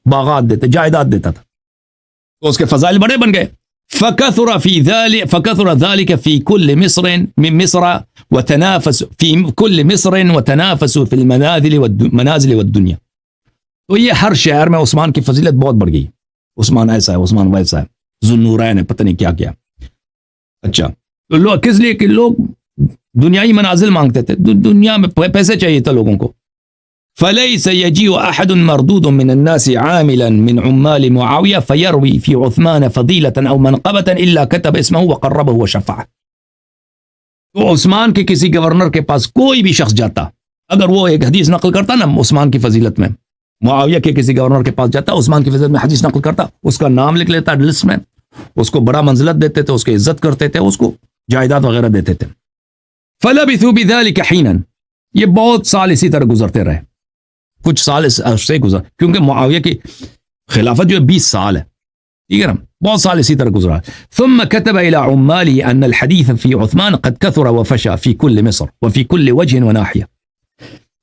Speaker 1: باغات دیتے، جائیداد دیتا تھا. تو اس کے فضائل بڑے بن گئے. فكثر ذلك في كل مصر من مصر وتنافس في كل مصر وتنافسوا في المنازل والدنيا. تو یہ ہر شہر میں عثمان کی فضیلت بہت بڑھ گئی. عثمان ایسا ہے، عثمان ویسا ہے، ذوالنورین ہے، پتہ نہیں کیا کیا. اچھا تو لوگ کس لیے کہ لوگ دنیائی منازل مانگتے تھے، دنیا میں پیسے چاہیے تھا لوگوں کو. فليس يجيء أحد مردود من الناس عاملا من عمال معاوية فيروي في عثمان فضيلة أو منقبة إلا كتب اسمه وقربه وشفعه. تو عثمان کے کسی گورنر کے پاس کوئی بھی شخص جاتا، اگر وہ ایک حدیث نقل کرتا نا عثمان کی فضیلت میں، معاویہ کے کسی گورنر کے پاس جاتا، عثمان کی فضیلت میں حدیث نقل کرتا، اس کا نام لکھ لیتا لسٹ میں، اس کو بڑا منزلت دیتے تھے، اس کی عزت کرتے تھے، اس کو جائیداد وغیرہ دیتے تھے. فلبثوا بذلك حينا، یہ بہت سال اسی طرح گزرتے رہے، کچھ سال اس عرصے گزر، کیونکہ معاویہ کی خلافت جو ہے 20 سال ہے، ٹھیک ہے نا، بہت سال اسی طرح گزرا. ثم كتب الى عماله ان الحديث في عثمان قد كثر وفشى في كل مصر وفي كل وجه وناحيه.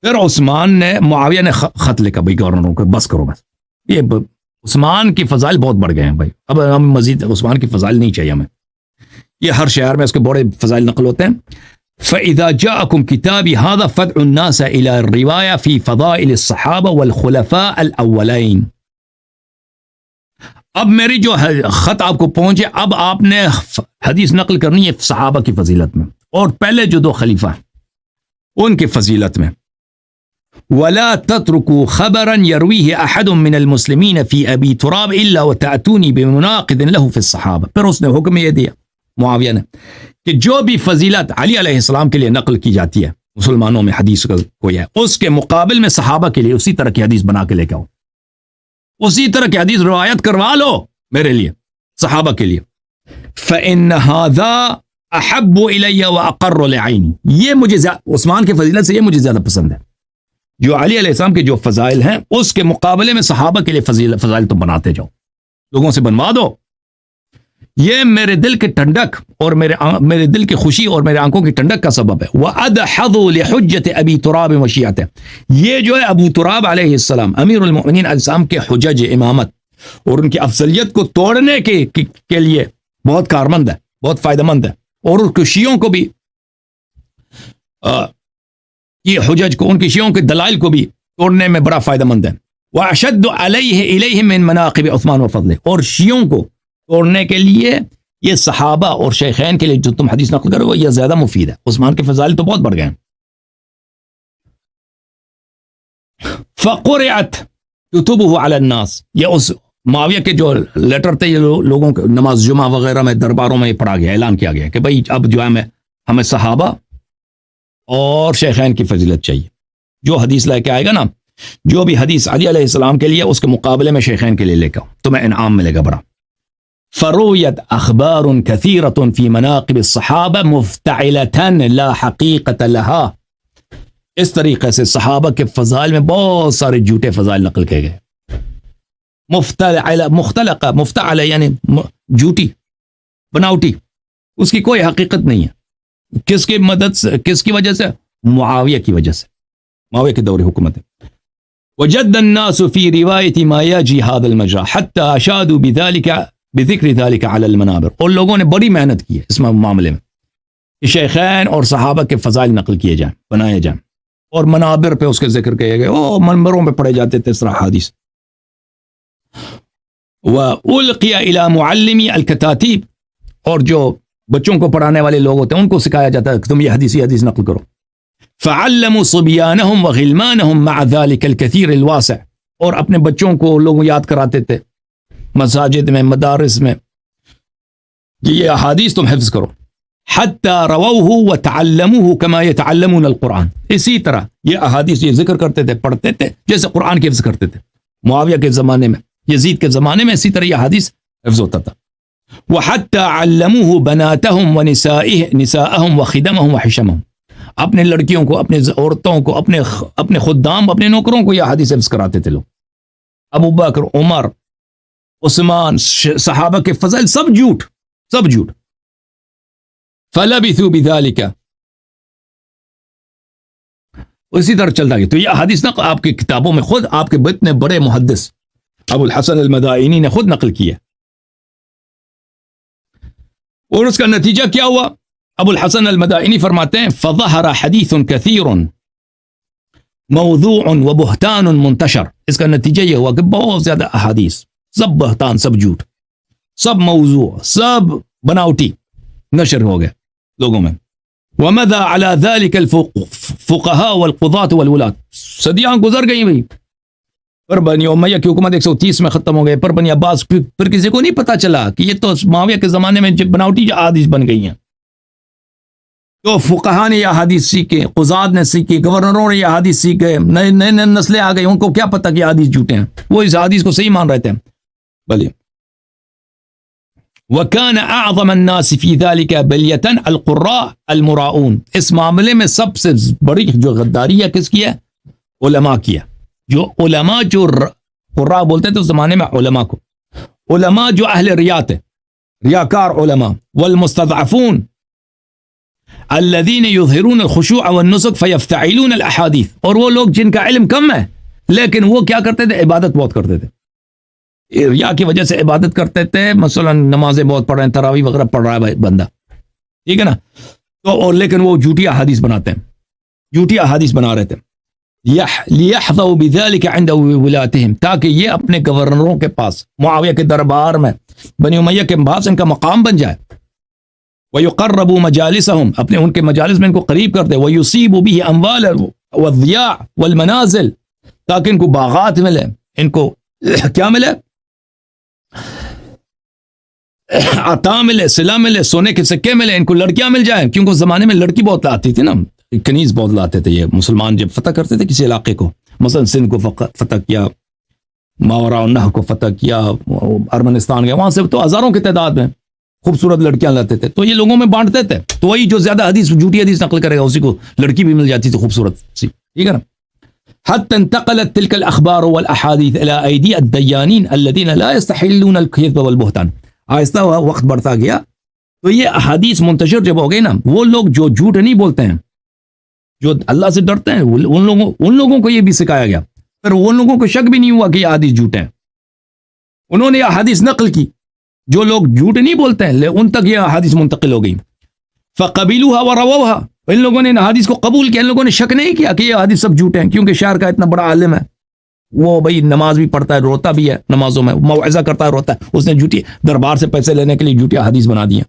Speaker 1: پھر عثمان نے، معاویہ نے خط لکھا بھائی گورنروں کو، بس کرو، بس یہ عثمان کی فضائل بہت بڑھ گئے ہیں بھائی، اب ہم مزید عثمان کی فضائل نہیں چاہیے ہمیں. یہ ہر شہر میں اس کے بڑے فضائل نقل ہوتے ہیں. فَإِذَا جَاءَكُمْ كِتَابِ هَذَا فَادْعُوا النَّاسَ إِلَى الرِّوَايَةِ فِي فَضَائِلِ الصَّحَابَةِ وَالْخُلَفَاءِ الْأَوَّلَيْنِ. اب میری جو خط آپ کو پہنچے، اب آپ نے حدیث نقل کرنی ہے صحابہ کی فضیلت میں اور پہلے جو 2 خلیفہ ہیں ان کی فضیلت میں. وَلَا تَتْرُكُوا خَبَرًا يَرْوِيهِ أَحَدٌ مِّنَ الْمُسْلِمِينَ فِي أَبِي تُرَابٍ إِلَّا وَتَأْتُونِي بِمُنَاقِضٍ لَهُ فِي الصَّحَابَةِ. پھر اس نے حکم یہ دیا معاویہ نے کہ جو بھی فضیلت علی علیہ السلام کے لیے نقل کی جاتی ہے مسلمانوں میں حدیث کوئی ہے، اس کے مقابل میں صحابہ کے لیے اسی طرح کی حدیث بنا کے لے کے آؤ، اسی طرح کی حدیث روایت کروا لو میرے لیے، صحابہ کے لیے. فَإِنَّ هَذَا أَحَبُّ إِلَيَّ وَأَقَرُّ لِعَيْنِي، یہ مجھے عثمان کی فضیلت سے یہ مجھے زیادہ پسند ہے. جو علی علیہ السلام کے جو فضائل ہیں اس کے مقابلے میں صحابہ کے لیے فضائل تم بناتے جاؤ، لوگوں سے بنوا دو. یہ میرے دل کے ٹھنڈک اور میرے دل کی خوشی اور میرے آنکھوں کی ٹھنڈک کا سبب ہے. وَأَدْحَضُ لِحُجَّةِ أَبِي تُرَابٍ وَشِيَعَتِهِ، یہ جو ہے ابو تراب علیہ السلام امیر المؤمنین علیہ السلام کے حجج امامت اور ان کی افضلیت کو توڑنے کے لیے بہت کارمند ہے، بہت فائدہ مند ہے، اور ان کے شیعوں کو بھی یہ حجج کو، ان کی شیعوں کے دلائل کو بھی توڑنے میں بڑا فائدہ مند ہے. وَأَشَدُّ عَلَيْهِ إِلَيْهِمْ مِنْ مَنَاقِبِ عثمان وَفَضْلِهِ، اور شیعوں کو توڑنے کے لیے یہ صحابہ اور شیخین کے لیے جو تم حدیث نقل کرو یہ زیادہ مفید ہے. عثمان کے فضائل تو بہت بڑھ گئے ہیں. فَقُرِعَتْ كُتُبُهُ عَلَى النَّاسِ، یہ اس معاویہ کے جو لیٹر تھے یہ لوگوں کے نماز جمعہ وغیرہ میں درباروں میں پڑھا گیا، اعلان کیا گیا کہ بھائی اب جو ہے ہمیں صحابہ اور شیخین کی فضیلت چاہیے. جو حدیث لے کے آئے گا نا، جو بھی حدیث علی علیہ السلام کے لیے اس کے مقابلے میں شیخین کے لیے لے کر تمہیں انعام ملے گا بڑا. فرویت اخبار کثیرۃ فی مناقب الصحابہ مفتعلۃ لا حقیقت لها، اس طریقے سے صحابہ کے فضائل میں بہت سارے جھوٹے فضائل نقل کیے گئے. مفتعلہ یعنی جھوٹی، بناوٹی، اس کی کوئی حقیقت نہیں ہے. کس کی مدد سے، کس کی وجہ سے؟ معاویہ کی وجہ سے، معاویہ کے دور حکومت ہے. وجد الناس في رواية ما يجي هذا المجرى حتى أشادوا بذكر ذلك على المنابر. اور لوگوں نے بڑی محنت کی ہے اس معاملے میں کہ شیخین اور صحابہ کے فضائل نقل کیے جائیں، بنائے جائیں، اور منابر پہ اس کے ذکر کیے گئے، منبروں پہ پڑھے جاتے تھے اس طرح حدیث. وَأُلْقِيَ إِلَى مُعَلِّمِي الْكَتَاتِيبِ، اور جو بچوں کو پڑھانے والے لوگ ہوتے ہیں ان کو سکھایا جاتا ہے کہ تم یہ حدیث نقل کرو. فَعَلَّمُوا صِبْيَانَهُمْ وَغِلْمَانَهُمْ مَعَ ذَلِكَ الْكَثِيرِ الْوَاسِعِ، اور اپنے بچوں کو لوگ یاد کراتے تھے مساجد میں، مدارس میں، کہ یہ احادیث تم حفظ کرو. حتی رووہ وتعلموہ کما یتعلمون القرآن، اسی طرح یہ احادیث یہ ذکر کرتے تھے، پڑھتے تھے جیسے قرآن کی حفظ کرتے تھے. معاویہ کے زمانے میں، یزید کے زمانے میں اسی طرح یہ حدیث حفظ ہوتا تھا. وحتی علموہ بناتہم ونساءہم وخدمہم وحشمہم، اپنے لڑکیوں کو، اپنے عورتوں کو، اپنے خدام، اپنے نوکروں کو یہ حدیث حفظ کراتے تھے لوگ. ابو بکر، عمر، عثمان، صحابہ کے فضائل سب جھوٹ. فلبثوا بذلك، اسی طرح چلتا گیا. تو یہ حدیث نقل آپ کی کتابوں میں خود آپ کے اتنے بڑے محدث ابو الحسن المدائنی نے خود نقل کیا. اور اس کا نتیجہ کیا ہوا؟ ابو الحسن المدائنی فرماتے ہیں فظہر حدیث کثیر موضوع وبہتان منتشر. اس کا نتیجہ یہ ہوا کہ بہت زیادہ احادیث، سب بہتان، سب جھوٹ، سب موضوع، سب بناوٹی نشر ہو گئے لوگوں میں. ومضى على ذلك الفقهاء والقضاة والولاة، صدیاں گزر گئی بھائی، پر بنی امیہ کی حکومت 130 میں ختم ہو گئے، پر بنی عباس، پھر کسی کو نہیں پتا چلا کہ یہ تو معاویہ کے زمانے میں بناوٹی احادیث بن گئی ہیں. تو فقہاء نے یہ احادیث سیکھے، قضات نے سیکھی، گورنروں نے یہ احادیث سیکھے، نئے نسلیں آ گئی، ان کو کیا پتا کہ احادیث جھوٹے ہیں، وہ اس حدیث کو صحیح مان رہے تھے. بھلے وَكَانَ أَعْظَمَ النَّاسِ فِي ذَلِكَ بَلْيَةً الْقُرَّاءُ الْمُرَاؤُونَ، اس معاملے میں سب سے بڑی جو غداری ہے کس کی ہے؟ علماء کی ہے. جو علماء، جو قراء بولتے تھے اس زمانے میں علماء کو، علماء جو اہل ریات ہے، ریاکار علماء. والمستضعفون الذين يظهرون الخشوع والنسك فيفتعلون الاحاديث، اور وہ لوگ جن کا علم کم ہے لیکن وہ کیا کرتے تھے؟ عبادت بہت کرتے تھے، ریا کی وجہ سے عبادت کرتے تھے. مثلا نمازیں بہت پڑھ رہے ہیں، تراویح وغیرہ پڑھ رہا ہے بندہ، ٹھیک ہے نا، تو اور لیکن وہ جھوٹی احادیث بناتے ہیں، جھوٹی احادیث بنا رہے تھے. ليحظوا بذلك عند ولاتهم، تاکہ یہ اپنے گورنروں کے پاس، معاویہ کے دربار میں، بنی امیہ کے پاس ان کا مقام بن جائے. ويقربوا مجالسهم، اپنے ان کے مجالس میں ان کو قریب کرتے. ويصيبوا به اموال والضياع والمنازل، تاکہ ان کو باغات ملے، ان کو کیا ملے؟ عطا ملے، صلہ ملے، سونے کے سکے ملے، ان کو لڑکیاں مل جائیں، کیونکہ اس زمانے میں لڑکی بہت لاتی تھی نا، کنیز بہت لاتے تھے. یہ مسلمان جب فتح کرتے تھے کسی علاقے کو، مثلا سندھ کو فتح کیا، ماوراء النہر کو فتح کیا، ارمنستان گئے، وہاں سے تو ہزاروں کی تعداد میں خوبصورت لڑکیاں لاتے تھے، تو یہ لوگوں میں بانٹتے تھے. تو وہی جو زیادہ حدیث، جھوٹی حدیث نقل کرے گا اسی کو لڑکی بھی مل جاتی تھی خوبصورت سی، ٹھیک ہے نا. حتى انتقلت تلك الاخبار والاحاديث الى ايدي الديانين الذين لا يستحلون الكذب والبهتان. آہستہ وقت بڑھتا گیا تو یہ احادیث منتشر جب ہو گئی نا، وہ لوگ جو جھوٹ نہیں بولتے ہیں، جو اللہ سے ڈرتے ہیں، ان لوگوں کو یہ بھی سکھایا گیا، پھر ان لوگوں کو شک بھی نہیں ہوا کہ یہ احادیث جھوٹ ہیں. انہوں نے یہ احادیث نقل کی، جو لوگ جھوٹ نہیں بولتے ہیں ان تک یہ احادیث منتقل ہو گئی. فقبلوها ورووها، ان لوگوں نے ان حدیث کو قبول کیا، ان لوگوں نے شک نہیں کیا کہ یہ حدیث سب جھوٹے ہیں، کیونکہ شہر کا اتنا بڑا عالم ہے، وہ بھئی نماز بھی پڑھتا ہے، روتا بھی ہے نمازوں میں، موعظہ کرتا ہے، روتا ہے، اس نے جھوٹی دربار سے پیسے لینے کے لیے جھوٹی حدیث بنا دی ہیں.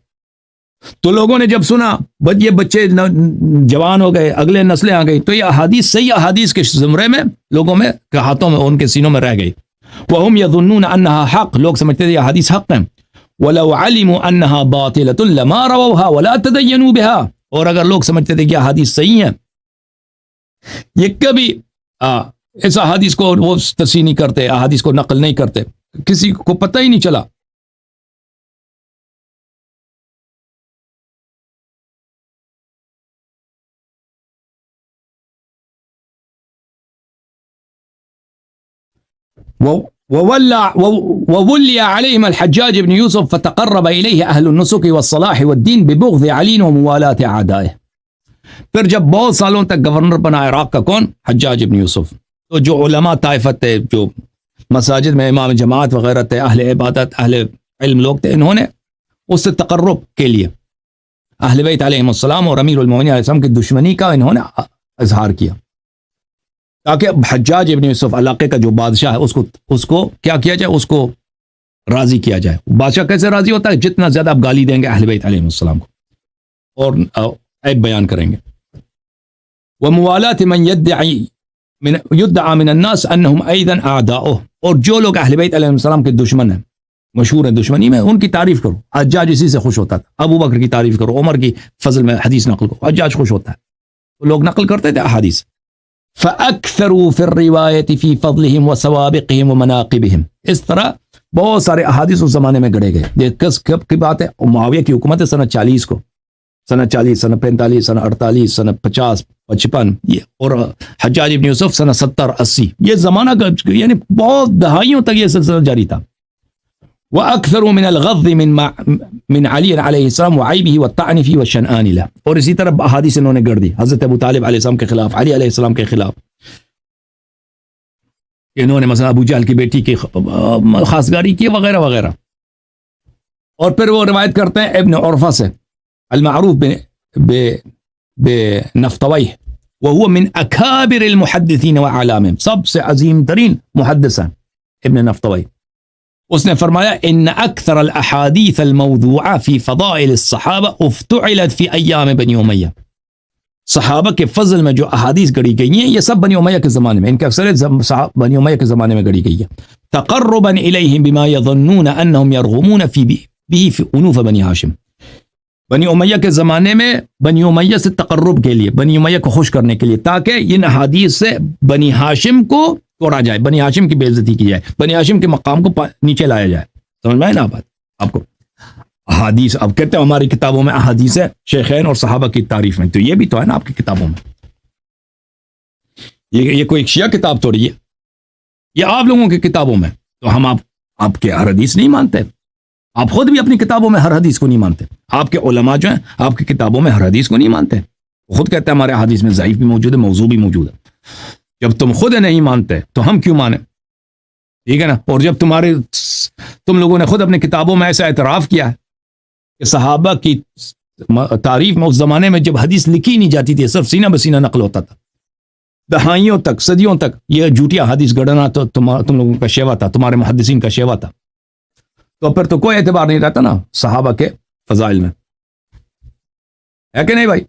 Speaker 1: تو لوگوں نے جب سنا، یہ بچے جوان ہو گئے، اگلے نسلیں آ گئی، تو یہ احادیث صحیح احادیث کے زمرے میں لوگوں میں ہاتھوں میں، ان کے سینوں میں رہ گئی. وَهُمْ يَظُنُّونَ أَنَّهَا حق، لوگ سمجھتے تھے یہ حدیث حق ہیں. وَلَوْ عَلِمُوا أَنَّهَا بَاطِلَةٌ لَمَا رَوَوْهَا وَلَا تَدَيَّنُوا بِهَا، اور اگر لوگ سمجھتے تھے کہ یہ حدیث صحیح ہیں، یہ کبھی اس احادیث کو وہ تصحیح نہیں کرتے، احادیث کو نقل نہیں کرتے، کسی کو پتہ ہی نہیں چلا. وولي عليهم الحجاج بن يوسف فتقرب إليه أهل النسك والصلاح والدين ببغض علي وموالاة أعدائه. پھر جب بہت سالوں تک گورنر بنا عراق کا کون؟ حجاج ابن یوسف، تو جو علماء طائفت تھے، جو مساجد میں امام جماعت وغیرہ تھے، اہل عبادت، اہل علم لوگ تھے، انہوں نے اس سے تقرب کے لیے اہل بیت علیہ السلام اور امیر المومنین علیہ السلام کی دشمنی کا انہوں نے اظہار کیا، تاکہ حجاج ابن یوسف علاقے کا جو بادشاہ ہے اس کو کیا کیا جائے، اس کو راضی کیا جائے۔ بادشاہ کیسے راضی ہوتا ہے؟ جتنا زیادہ آپ گالی دیں گے اہل بیت علیہ السلام کو اور عیب بیان کریں گے۔ وموالات من يدعي من الناس انهم ايضا اعداؤه، اور جو لوگ اہل بیت علیہ السلام کے دشمن ہیں، مشہور ہیں دشمنی میں، ان کی تعریف کرو۔ حجاج اسی سے خوش ہوتا تھا، ابو بکر کی تعریف کرو، عمر کی فضل میں حدیث نقل کرو، حجاج خوش ہوتا ہے، تو لوگ نقل کرتے تھے احادیث۔ فاکثروا فی الروایت فی فضلهم وسوابقهم ومناقبهم، اس طرح بہت سارے احادیث اس زمانے میں گڑے گئے۔ یہ کب کی بات ہے؟ معاویہ کی حکومت ہے سنہ 40 کو، سنہ 40، سنہ 45، سنہ 48، سنہ 50، 55، اور حجاج ابن یوسف سنہ 70، 80، یہ زمانہ یعنی بہت دہائیوں تک یہ سلسلہ جاری تھا۔ وَأَكْثَرُ مِنَ الْغَضِّ مِنْ عَلِيٍّ عَلَيْهِ السَّلَامُ وَعَيْبِهِ وَالطَّعْنِ فِيهِ وَالشَّنْآنِ لَهُ، اور اسی طرح احادیث انہوں نے گڑ دی حضرت ابو طالب علیہ السلام کے خلاف، علی علیہ السلام کے خلاف، انہوں نے مثلا ابو جہل کی بیٹی کی خاصگاری کی وغیرہ وغیرہ۔ اور پھر وہ روایت کرتے ہیں ابن عرفہ سے، المعروف بنفطویہ، وهو من اکابر المحدثین وعلامهم، سب سے عظیم ترین محدث ہیں ابن نفطوی۔ اس نے فرمایا ان اکثر الاحادیث الموضوعہ فی فضائل الصحابہ افتعلت فی ایام بنی امیہ، صحابہ کے فضل میں جو احادیث گڑی گئی ہیں یہ سب بنی امیہ کے زمانے میں، ان کے اکثریت بنی امیہ کے زمانے میں گڑی گئی ہے، تقربا الیہم بما یظنون انہم یرغمون فی به فی انوف بنی ہاشم، بنی امیہ کے زمانے میں بنی امیہ سے تقرب کے لیے، بنی امیہ کو خوش کرنے کے لیے، تاکہ ان حدیث سے بنی ہاشم کو توڑا جائے، بنی ہاشم کی بے عزتی کی جائے، بنی ہاشم کے مقام کو نیچے لایا جائے۔ سمجھ میں نا بات آپ کو؟ احادیث اب کہتے ہیں ہماری کتابوں میں احادیث ہے شیخین اور صحابہ کی تعریف میں، تو یہ بھی تو ہے نا آپ کی کتابوں میں، یہ کوئی شیعہ کتاب تھوڑی ہے، یہ آپ لوگوں کی کتابوں میں، تو ہم آپ کے ہر حدیث نہیں مانتے، آپ خود بھی اپنی کتابوں میں ہر حدیث کو نہیں مانتے، آپ کے علماء جو ہیں آپ کی کتابوں میں ہر حدیث کو نہیں مانتے، خود کہتے ہیں ہمارے حدیث میں ضعیف بھی موجود ہے، موضوع بھی موجود ہے۔ جب تم خود نہیں مانتے تو ہم کیوں مانیں؟ ٹھیک ہے نا؟ اور جب تم لوگوں نے خود اپنی کتابوں میں ایسا اعتراف کیا ہے کہ صحابہ کی تعریف میں اس زمانے میں جب حدیث لکھی نہیں جاتی تھی، صرف سینہ بسینہ نقل ہوتا تھا، دہائیوں تک، صدیوں تک یہ جھوٹی حدیث گڑنا تو تم لوگوں کا شیوا تھا، تمہارے محدثین کا شیوا تھا، تو پھر تو کوئی اعتبار نہیں رہتا نا صحابہ کے فضائل میں، ہے کہ نہیں بھائی؟